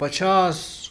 50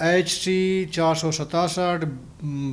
HC 467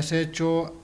SHO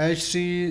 HC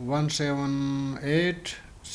178 C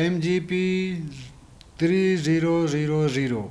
MGP 3000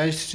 HC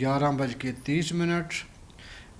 11:30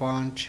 5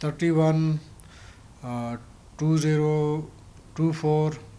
31 2024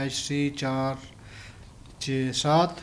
HC 467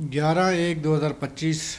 11/1/2025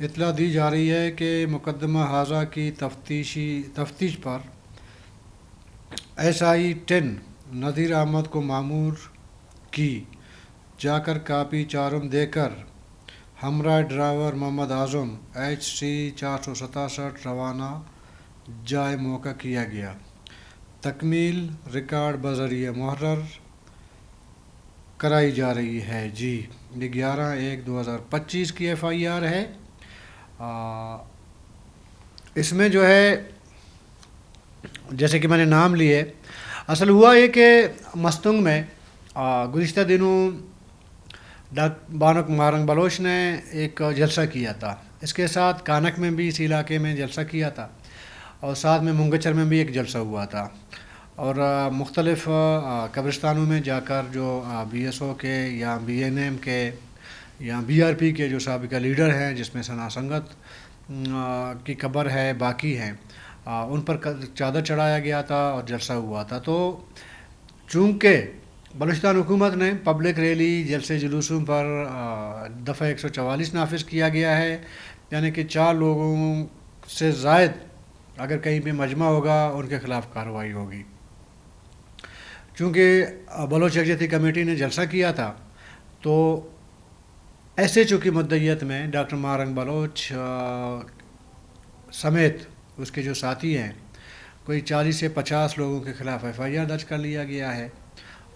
اطلاع دی جا رہی ہے کہ مقدمہ حاضہ کی تفتیش پر SI-10 نذیر احمد کو مامور کی جا کر کاپی چارم دے کر ہمراہ ڈرائیور محمد اعظم HC 467 روانہ جائے موقع کیا گیا۔ تکمیل ریکارڈ بذریعہ محرر کرائی جا رہی ہے۔ جی، یہ 11/1/2025 کی FIR ہے۔ اس میں جو ہے جیسے کہ میں نے نام لیے، اصل ہوا یہ کہ مستنگ میں گزشتہ دنوں بانک مارنگ بلوچ نے ایک جلسہ کیا تھا، اس کے ساتھ کانک میں بھی اسی علاقے میں جلسہ کیا تھا، اور ساتھ میں منگچر میں بھی ایک جلسہ ہوا تھا، اور مختلف قبرستانوں میں جا کر جو BSO کے یا BNM کے یا BRP کے جو سابقہ لیڈر ہیں، جس میں ثنا سنگت کی قبر ہے، باقی ہیں، ان پر چادر چڑھایا گیا تھا اور جلسہ ہوا تھا۔ تو چونکہ بلوچستان حکومت نے پبلک ریلی جلسے جلوسوں پر دفعہ 144 نافذ کیا گیا ہے، یعنی کہ 4 لوگوں سے زائد اگر کہیں پہ مجمع ہوگا ان کے خلاف کارروائی ہوگی۔ چونکہ بلوچ یکجہتی کمیٹی نے جلسہ کیا تھا، تو SHO کی مدعیت میں ڈاکٹر مارنگ بلوچ سمیت اس کے جو ساتھی ہیں، کوئی 40 سے 50 لوگوں کے خلاف FIR درج کر لیا گیا ہے،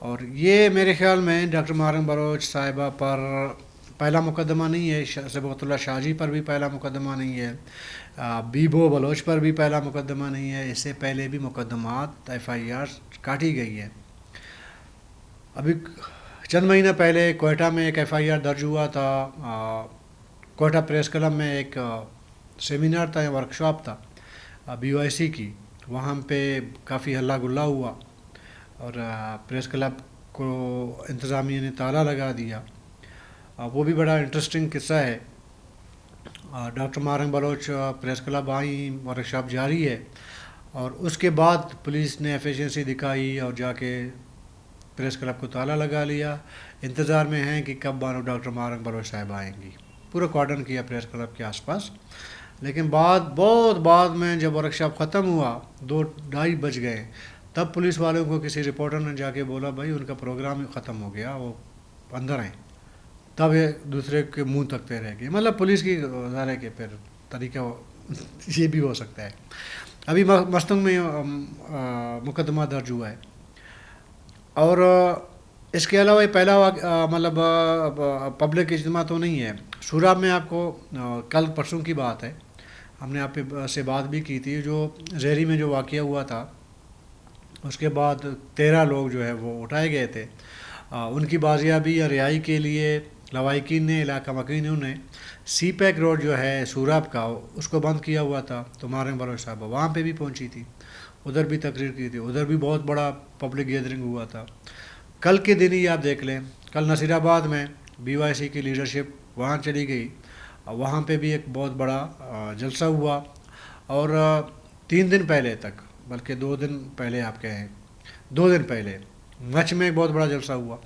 اور یہ میرے خیال میں ڈاکٹر مارنگ بلوچ صاحبہ پر پہلا مقدمہ نہیں ہے، صبغت اللہ شاہ جی پر بھی پہلا مقدمہ نہیں ہے، بیبو بلوچ پر بھی پہلا مقدمہ نہیں ہے، اس سے پہلے بھی مقدمات FIR کاٹی گئی ہے۔ ابھی چند مہینہ پہلے کوئٹہ میں ایک FIR درج ہوا تھا، کوئٹہ پریس کلب میں ایک سیمینار تھا یا ورکشاپ تھا BOIC کی، وہاں پہ کافی ہلا گلا ہوا اور پریس کلب کو انتظامیہ نے تالا لگا دیا۔ وہ بھی بڑا انٹرسٹنگ قصہ ہے۔ Doctor morning Baloch press club آئیں، ورکشاپ جاری ہے، اور اس کے بعد پولیس نے ایفیشنسی دکھائی اور جا کے پریس کلب کو تالا لگا لیا۔ انتظار میں ہیں کہ کب بانو ڈاکٹر مارنگ بلوچ صاحب آئیں گی۔ پورا کارڈن کیا پریس کلب کے آس پاس، لیکن بہت بعد میں جب ورکشاپ ختم ہوا 2-2:30 بج گئے، تب پولیس والوں کو کسی رپورٹر نے جا کے بولا بھائی ان کا پروگرام ختم ہو گیا، وہ اندر آئیں، تب ایک دوسرے کے منہ تکتے رہ گئے۔ مطلب پولیس کی ظاہر ہے کہ پھر طریقہ یہ بھی ہو سکتا ہے۔ ابھی مستنگ میں مقدمہ درج ہوا ہے، اور اس کے علاوہ یہ پہلا مطلب پبلک اجتماع تو نہیں ہے۔ سوراب میں آپ کو کل پرسوں کی بات ہے، ہم نے آپ سے بات بھی کی تھی، جو زہری میں جو واقعہ ہوا تھا، اس کے بعد 13 لوگ جو ہے وہ اٹھائے گئے تھے، ان کی بازیابی یا رہائی کے لیے لوائقین نے، علاقہ مکینوں نے سی پیک روڈ جو ہے سوراب کا، اس کو بند کیا ہوا تھا۔ تو مارنگ بلوچ صاحبہ وہاں پہ بھی پہنچی تھی، ادھر بھی تقریر کی تھی، ادھر بھی بہت بڑا پبلک گیدرنگ ہوا تھا۔ کل کے دن ہی آپ دیکھ لیں، کل نصیر آباد میں BYC کی لیڈرشپ وہاں چلی گئی، وہاں پہ بھی ایک بہت بڑا جلسہ ہوا، اور 3 دن پہلے تک، بلکہ 2 دن پہلے آپ کہیں، 2 دن پہلے مچھ میں ایک بہت بڑا جلسہ ہوا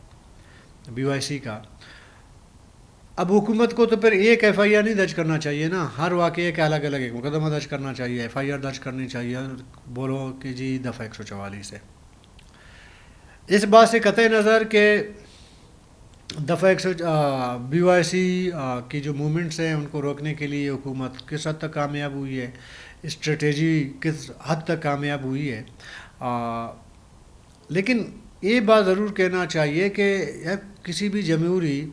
BYC کا۔ اب حکومت کو تو پھر ایک FIR نہیں درج کرنا چاہیے نا، ہر واقعے کا الگ الگ ایک مقدمہ درج کرنا چاہیے، FIR درج کرنی چاہیے، بولو کہ جی دفعہ 144 ہے۔ اس بات سے قطع نظر کہ دفعہ BYC کی جو موومنٹس ہیں ان کو روکنے کے لیے حکومت کس حد تک کامیاب ہوئی ہے، اسٹریٹجی کس حد تک کامیاب ہوئی ہے، لیکن یہ بات ضرور کہنا چاہیے کہ کسی بھی جمہوری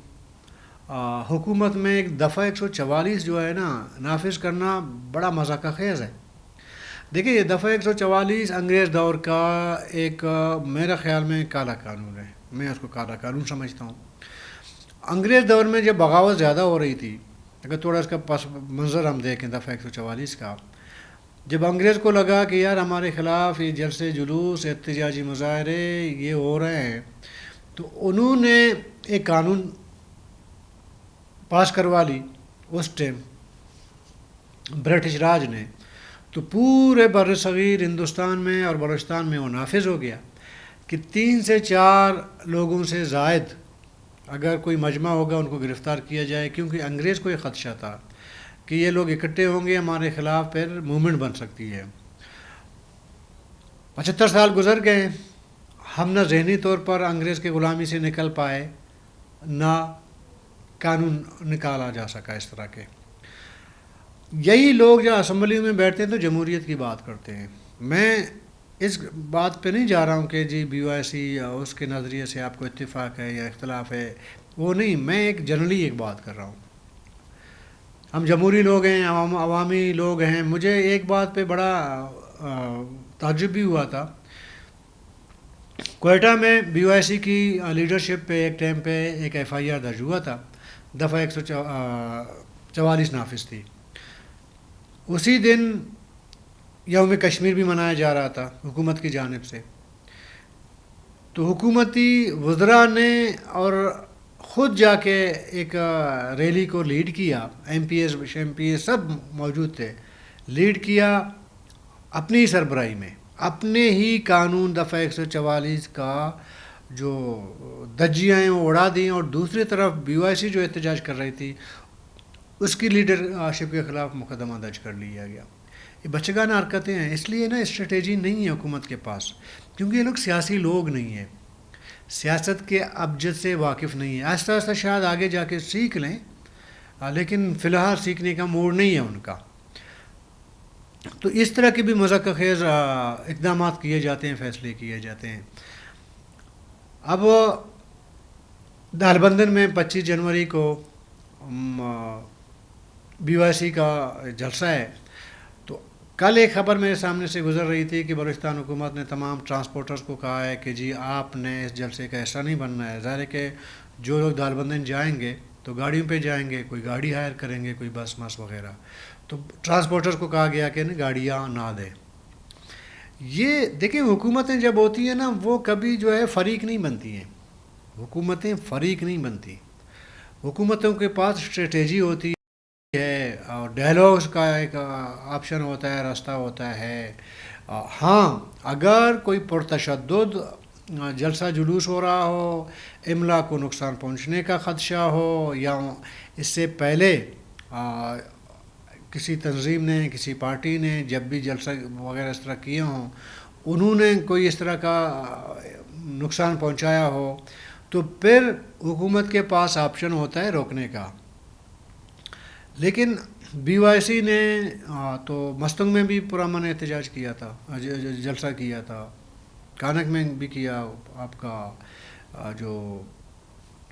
حکومت میں ایک دفعہ 144 جو ہے نا نافذ کرنا بڑا مذاق خیز ہے۔ دیکھیے یہ دفعہ 144 انگریز دور کا ایک میرا خیال میں کالا قانون ہے، میں اس کو کالا قانون سمجھتا ہوں۔ انگریز دور میں جب بغاوت زیادہ ہو رہی تھی، اگر تھوڑا اس کا پس منظر ہم دیکھیں دفعہ 144 کا، جب انگریز کو لگا کہ یار ہمارے خلاف یہ جلسے جلوس احتجاجی مظاہرے یہ ہو رہے ہیں، تو انہوں نے ایک قانون پاس کروا لی اس ٹائم برٹش راج نے، تو پورے بر صغیر ہندوستان میں اور بلوچستان میں وہ نافذ ہو گیا کہ 3 سے 4 لوگوں سے زائد اگر کوئی مجمع ہوگا ان کو گرفتار کیا جائے، کیونکہ انگریز کو یہ خدشہ تھا کہ یہ لوگ اکٹھے ہوں گے ہمارے خلاف، پھر موومنٹ بن سکتی ہے۔ 75 سال گزر گئے، ہم نہ ذہنی طور پر انگریز کی غلامی سے نکل پائے، نہ قانون نکالا جا سکا اس طرح کے۔ یہی لوگ جو اسمبلی میں بیٹھتے ہیں تو جمہوریت کی بات کرتے ہیں۔ میں اس بات پہ نہیں جا رہا ہوں کہ G B O S C اس کے نظریے سے آپ کو اتفاق ہے یا اختلاف ہے، وہ نہیں، میں ایک جنرلی ایک بات کر رہا ہوں۔ ہم جمہوری لوگ ہیں، عوامی لوگ ہیں۔ مجھے ایک بات پہ بڑا تعجب بھی ہوا تھا، کوئٹہ میں بی او ایس سی کی لیڈرشپ پہ ایک ٹائم پہ ایک ایف آئی آر درج ہوا تھا، دفعہ 144 نافذ تھی۔ اسی دن یوم کشمیر بھی منایا جا رہا تھا حکومت کی جانب سے، تو حکومتی وزراء نے اور خود جا کے ایک ریلی کو لیڈ کیا، ایم پی ایس سب موجود تھے، لیڈ کیا اپنی سربراہی میں، اپنے ہی قانون دفعہ 144 کا جو دھجیاں ہیں وہ اڑا دیں، اور دوسری طرف بی او آئی سی جو احتجاج کر رہی تھی اس کی لیڈرشپ کے خلاف مقدمہ درج کر لیا گیا۔ یہ بچگانہ حرکتیں ہیں، اس لیے نا اسٹریٹجی نہیں ہے حکومت کے پاس، کیونکہ یہ لوگ سیاسی لوگ نہیں ہیں، سیاست کے ابجد سے واقف نہیں ہیں۔ آہستہ آہستہ شاید آگے جا کے سیکھ لیں، لیکن فی الحال سیکھنے کا موڈ نہیں ہے ان کا۔ تو اس طرح کے بھی مذاق خیز اقدامات کیے جاتے ہیں، فیصلے کیے جاتے ہیں۔ اب دال بندن میں 25 جنوری کو بی او آئی سی کا جلسہ ہے، تو کل ایک خبر میرے سامنے سے گزر رہی تھی کہ بلوچستان حکومت نے تمام ٹرانسپورٹرز کو کہا ہے کہ جی آپ نے اس جلسے کا حصہ نہیں بننا ہے۔ ظاہر ہے کہ جو لوگ دال بندن جائیں گے تو گاڑیوں پہ جائیں گے، کوئی گاڑی ہائر کریں گے، کوئی بس وغیرہ، تو ٹرانسپورٹرز کو کہا گیا کہ گاڑیاں نہ دیں۔ یہ دیکھیں، حکومتیں جب ہوتی ہیں نا وہ کبھی جو ہے فریق نہیں بنتی ہیں، حکومتیں فریق نہیں بنتی، حکومتوں کے پاس اسٹریٹجی ہوتی ہے اور ڈائلاگز کا ایک آپشن ہوتا ہے، راستہ ہوتا ہے۔ ہاں، اگر کوئی پرتشدد جلسہ جلوس ہو رہا ہو، املا کو نقصان پہنچنے کا خدشہ ہو، یا اس سے پہلے کسی تنظیم نے، کسی پارٹی نے جب بھی جلسہ وغیرہ اس طرح کیے ہوں، انہوں نے کوئی اس طرح کا نقصان پہنچایا ہو، تو پھر حکومت کے پاس آپشن ہوتا ہے روکنے کا۔ لیکن بی او آئی سی نے تو مستنگ میں بھی پرامن احتجاج کیا تھا، جلسہ کیا تھا، کانک میں بھی کیا، آپ کا جو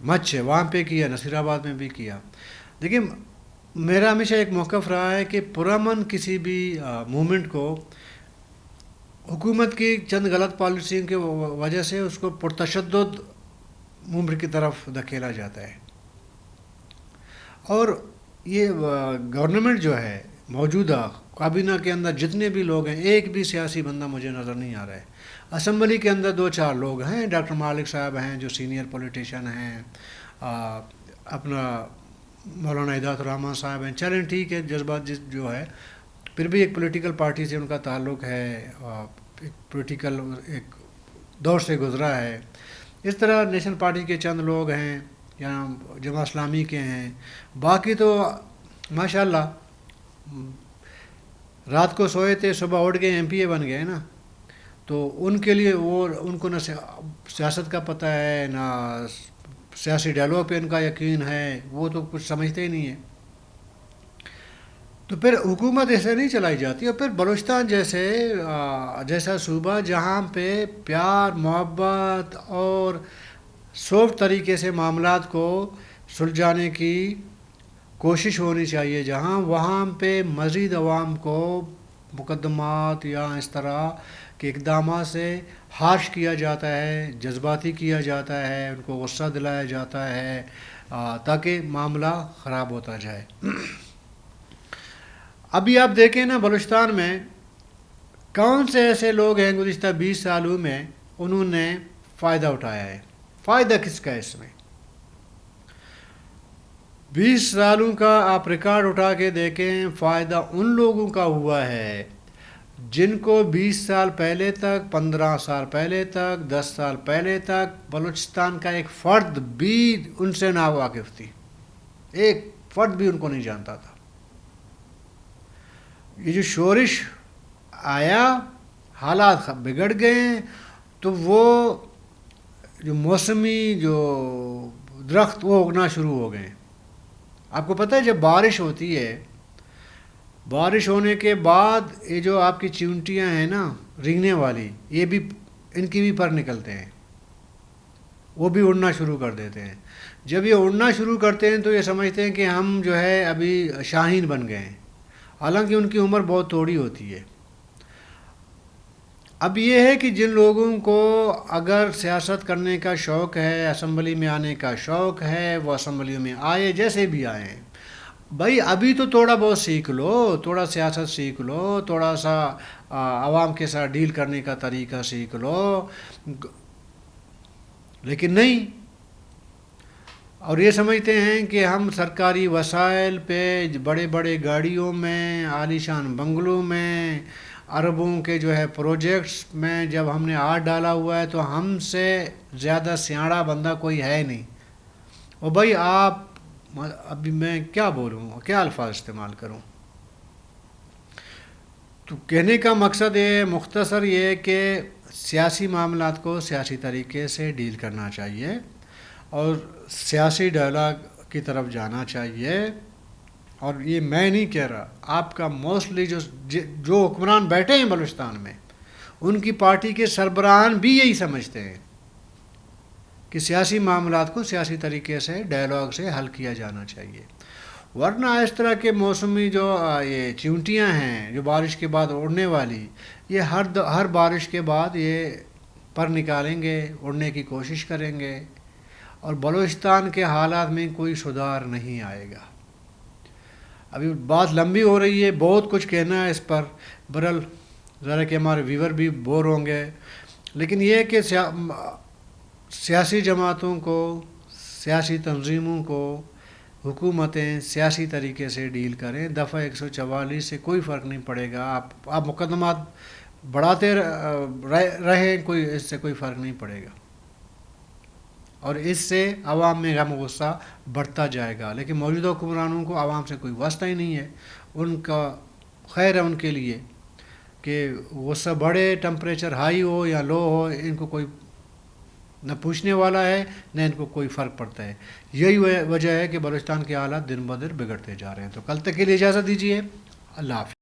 مچھ ہے وہاں پہ کیا، نصیر آباد میں بھی کیا۔ لیکن میرا ہمیشہ ایک موقف رہا ہے کہ پرامن کسی بھی موومنٹ کو حکومت کی چند غلط پالیسیوں کی وجہ سے اس کو پرتشدد موومنٹ کی طرف دھکیلا جاتا ہے۔ اور یہ گورنمنٹ جو ہے موجودہ کابینہ کے اندر جتنے بھی لوگ ہیں، ایک بھی سیاسی بندہ مجھے نظر نہیں آ رہا ہے۔ اسمبلی کے اندر 2-4 لوگ ہیں، ڈاکٹر مالک صاحب ہیں جو سینئر پولیٹیشین ہیں، اپنا مولانا ہدایت الرحمن صاحب ہیں، چلیں ٹھیک ہے، جذبات جو ہے، پھر بھی ایک پولیٹیکل پارٹی سے ان کا تعلق ہے، ایک پولیٹیکل ایک دور سے گزرا ہے۔ اس طرح نیشنل پارٹی کے چند لوگ ہیں یا جماعت اسلامی کے ہیں، باقی تو ماشاءاللہ رات کو سوئے تھے، صبح اٹھ کے ایم پی اے بن گئے نا، تو ان کے لیے ان کو نہ سیاست کا پتہ ہے، نہ سیاسی ڈائلاگ پہ ان کا یقین ہے، وہ تو کچھ سمجھتے ہی نہیں ہیں۔ تو پھر حکومت ایسے نہیں چلائی جاتی۔ اور پھر بلوچستان جیسا صوبہ جہاں پہ پیار، محبت اور سافٹ طریقے سے معاملات کو سلجھانے کی کوشش ہونی چاہیے، وہاں پہ مزید عوام کو مقدمات یا اس طرح کے اقدامات سے ہارش کیا جاتا ہے، جذباتی کیا جاتا ہے، ان کو غصہ دلایا جاتا ہے تاکہ معاملہ خراب ہوتا جائے۔ ابھی آپ دیکھیں نا بلوچستان میں کون سے ایسے لوگ ہیں گزشتہ 20 سالوں میں انہوں نے فائدہ اٹھایا ہے؟ فائدہ کس کا ہے اس میں؟ 20 سالوں کا آپ ریکارڈ اٹھا کے دیکھیں، فائدہ ان لوگوں کا ہوا ہے جن کو 20 سال پہلے تک، 15 سال پہلے تک، 10 سال پہلے تک بلوچستان کا ایک فرد بھی ان سے نا واقف تھی، ایک فرد بھی ان کو نہیں جانتا تھا۔ یہ جو شورش آیا، حالات بگڑ گئے ہیں، تو وہ جو موسمی جو درخت وہ اگنا شروع ہو گئے. آپ کو پتہ ہے جب بارش ہوتی ہے، بارش ہونے کے بعد یہ جو آپ کی چیونٹیاں ہیں نا رینگنے والی، یہ بھی ان کی بھی پر نکلتے ہیں، وہ بھی اڑنا شروع کر دیتے ہیں. جب یہ اڑنا شروع کرتے ہیں تو یہ سمجھتے ہیں کہ ہم جو ہے ابھی شاہین بن گئے ہیں، حالانکہ ان کی عمر بہت تھوڑی ہوتی ہے. اب یہ ہے کہ جن لوگوں کو اگر سیاست کرنے کا شوق ہے، اسمبلی میں آنے کا شوق ہے، وہ اسمبلیوں میں آئے، جیسے بھی آئیں. بھائی ابھی تو تھوڑا بہت سیکھ لو، تھوڑا سیاست سیکھ لو، تھوڑا سا عوام کے ساتھ ڈیل کرنے کا طریقہ سیکھ لو، لیکن نہیں. اور یہ سمجھتے ہیں کہ ہم سرکاری وسائل پہ بڑے بڑے گاڑیوں میں، عالیشان بنگلوں میں، اربوں کے جو ہے پروجیکٹس میں جب ہم نے ہاتھ ڈالا ہوا ہے تو ہم سے زیادہ سیاڑا بندہ کوئی ہے نہیں. اور بھائی آپ، ابھی میں کیا بولوں، کیا الفاظ استعمال کروں. تو کہنے کا مقصد ہے مختصر یہ کہ سیاسی معاملات کو سیاسی طریقے سے ڈیل کرنا چاہیے اور سیاسی ڈائلاگ کی طرف جانا چاہیے. اور یہ میں نہیں کہہ رہا، آپ کا موسٹلی جو حکمران بیٹھے ہیں بلوچستان میں، ان کی پارٹی کے سربراہان بھی یہی سمجھتے ہیں کہ سیاسی معاملات کو سیاسی طریقے سے ڈائلاگ سے حل کیا جانا چاہیے. ورنہ اس طرح کے موسمی جو یہ چیونٹیاں ہیں جو بارش کے بعد اڑنے والی، یہ ہر بارش کے بعد یہ پر نکالیں گے، اڑنے کی کوشش کریں گے، اور بلوچستان کے حالات میں کوئی سدھار نہیں آئے گا. ابھی بات لمبی ہو رہی ہے، بہت کچھ کہنا ہے اس پر، برل ذرا کہ ہمارے ویور بھی بور ہوں گے. لیکن یہ کہ سیاسی جماعتوں کو، سیاسی تنظیموں کو حکومتیں سیاسی طریقے سے ڈیل کریں. دفعہ 144 سے کوئی فرق نہیں پڑے گا، آپ مقدمات بڑھاتے رہیں، اس سے کوئی فرق نہیں پڑے گا، اور اس سے عوام میں غم و غصہ بڑھتا جائے گا. لیکن موجودہ حکمرانوں کو عوام سے کوئی واسطہ ہی نہیں ہے. ان کا خیر ہے ان کے لیے کہ غصہ بڑھے، ٹمپریچر ہائی ہو یا لو ہو، ان کو کوئی نہ پوچھنے والا ہے، نہ ان کو کوئی فرق پڑتا ہے. یہی وجہ ہے کہ بلوچستان کے حالات دن بدن بگڑتے جا رہے ہیں. تو کل تک کے لیے اجازت دیجیے. اللہ حافظ.